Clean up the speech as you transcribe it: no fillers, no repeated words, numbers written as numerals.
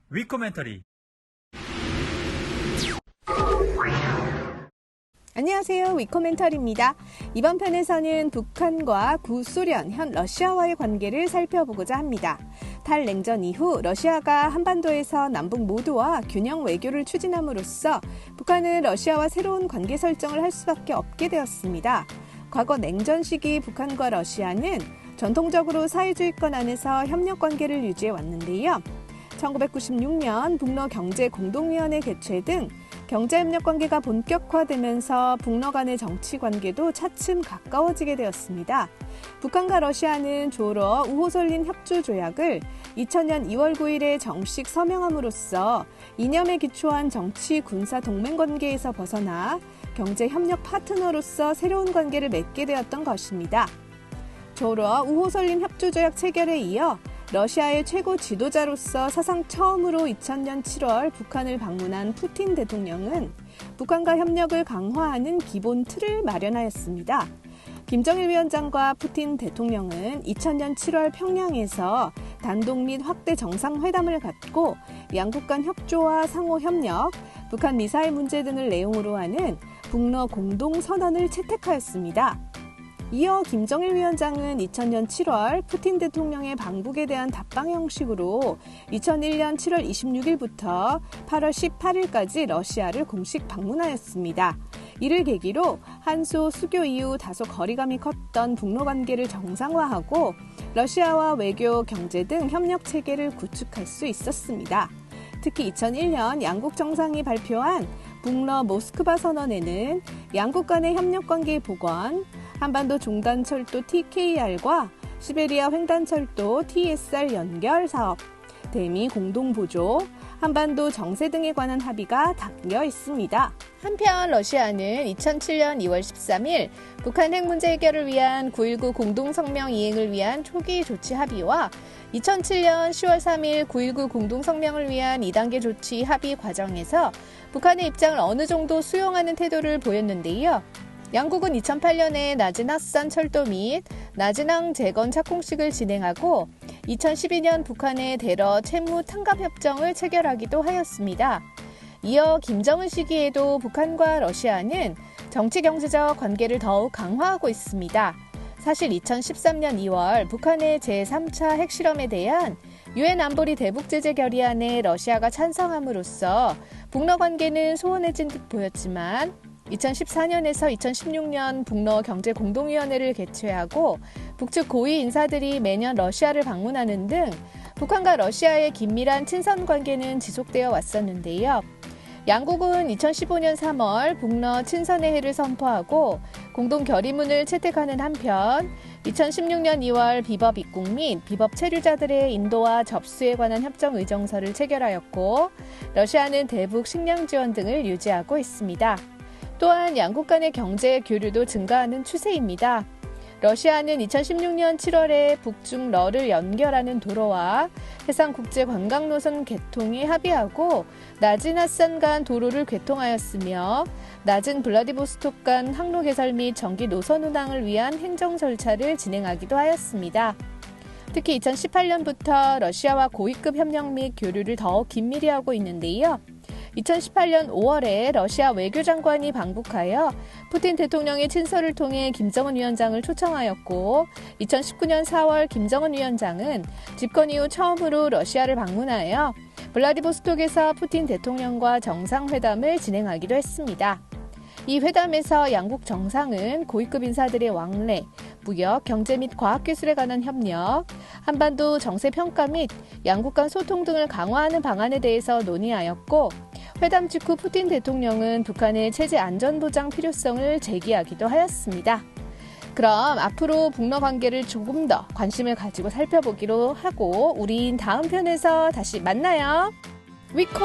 위코멘터리. 안녕하세요. 위코멘터리입니다. 이번 편에서는 북한과 구소련, 현 러시아와의 관계를 살펴보고자 합니다. 탈냉전 이후 러시아가 한반도에서 남북 모두와 균형 외교를 추진함으로써 북한은 러시아와 새로운 관계 설정을 할 수밖에 없게 되었습니다. 과거 냉전 시기 북한과 러시아는 전통적으로 사회주의권 안에서 협력 관계를 유지해 왔는데요. 1996년 북러 경제공동위원회 개최 등 경제협력 관계가 본격화되면서 북러 간의 정치 관계도 차츰 가까워지게 되었습니다. 북한과 러시아는 조러 우호솔린 협조조약을 2000년 2월 9일에 정식 서명함으로써 이념에 기초한 정치 군사 동맹 관계에서 벗어나 경제협력 파트너로서 새로운 관계를 맺게 되었던 것입니다. 조러 우호솔린 협조조약 체결에 이어 러시아의 최고 지도자로서 사상 처음으로 2000년 7월 북한을 방문한 푸틴 대통령은 북한과 협력을 강화하는 기본 틀을 마련하였습니다. 김정일 위원장과 푸틴 대통령은 2000년 7월 평양에서 단독 및 확대 정상회담을 갖고 양국 간 협조와 상호 협력, 북한 미사일 문제 등을 내용으로 하는 북러 공동선언을 채택하였습니다. 이어 김정일 위원장은 2000년 7월 푸틴 대통령의 방북에 대한 답방 형식으로 2001년 7월 26일부터 8월 18일까지 러시아를 공식 방문하였습니다. 이를 계기로 한소 수교 이후 다소 거리감이 컸던 북러 관계를 정상화하고 러시아와 외교, 경제 등 협력 체계를 구축할 수 있었습니다. 특히 2001년 양국 정상이 발표한 북러 모스크바 선언에는 양국 간의 협력 관계의 복원, 한반도 종단철도 TKR과 시베리아 횡단철도 TSR 연결 사업, 대미 공동보조, 한반도 정세 등에 관한 합의가 담겨 있습니다. 한편 러시아는 2007년 2월 13일 북한 핵 문제 해결을 위한 9.19 공동성명 이행을 위한 초기 조치 합의와 2007년 10월 3일 9.19 공동성명을 위한 2단계 조치 합의 과정에서 북한의 입장을 어느 정도 수용하는 태도를 보였는데요. 양국은 2008년에 나즈나산 철도 및 나즈낭 재건 착공식을 진행하고 2012년 북한의 대러 채무 탕감 협정을 체결하기도 하였습니다. 이어 김정은 시기에도 북한과 러시아는 정치 경제적 관계를 더욱 강화하고 있습니다. 사실 2013년 2월 북한의 제3차 핵실험에 대한 유엔 안보리 대북제재 결의안에 러시아가 찬성함으로써 북러 관계는 소원해진 듯 보였지만 2014년에서 2016년 북러 경제공동위원회를 개최하고 북측 고위 인사들이 매년 러시아를 방문하는 등 북한과 러시아의 긴밀한 친선 관계는 지속되어 왔었는데요. 양국은 2015년 3월 북러 친선회의를 선포하고 공동 결의문을 채택하는 한편 2016년 2월 비법 입국 및 비법 체류자들의 인도와 접수에 관한 협정 의정서를 체결하였고 러시아는 대북 식량 지원 등을 유지하고 있습니다. 또한 양국 간의 경제 교류도 증가하는 추세입니다. 러시아는 2016년 7월에 북중러를 연결하는 도로와 해상국제관광노선 개통에 합의하고 나즈나산 간 도로를 개통하였으며 낮은 블라디보스톡 간 항로 개설 및 정기 노선 운항을 위한 행정 절차를 진행하기도 하였습니다. 특히 2018년부터 러시아와 고위급 협력 및 교류를 더욱 긴밀히 하고 있는데요. 2018년 5월에 러시아 외교장관이 방북하여 푸틴 대통령의 친서를 통해 김정은 위원장을 초청하였고 2019년 4월 김정은 위원장은 집권 이후 처음으로 러시아를 방문하여 블라디보스톡에서 푸틴 대통령과 정상회담을 진행하기도 했습니다. 이 회담에서 양국 정상은 고위급 인사들의 왕래, 무역, 경제 및 과학기술에 관한 협력, 한반도 정세 평가 및 양국 간 소통 등을 강화하는 방안에 대해서 논의하였고 회담 직후 푸틴 대통령은 북한의 체제 안전보장 필요성을 제기하기도 하였습니다. 그럼 앞으로 북러 관계를 조금 더 관심을 가지고 살펴보기로 하고 우린 다음 편에서 다시 만나요. 위코!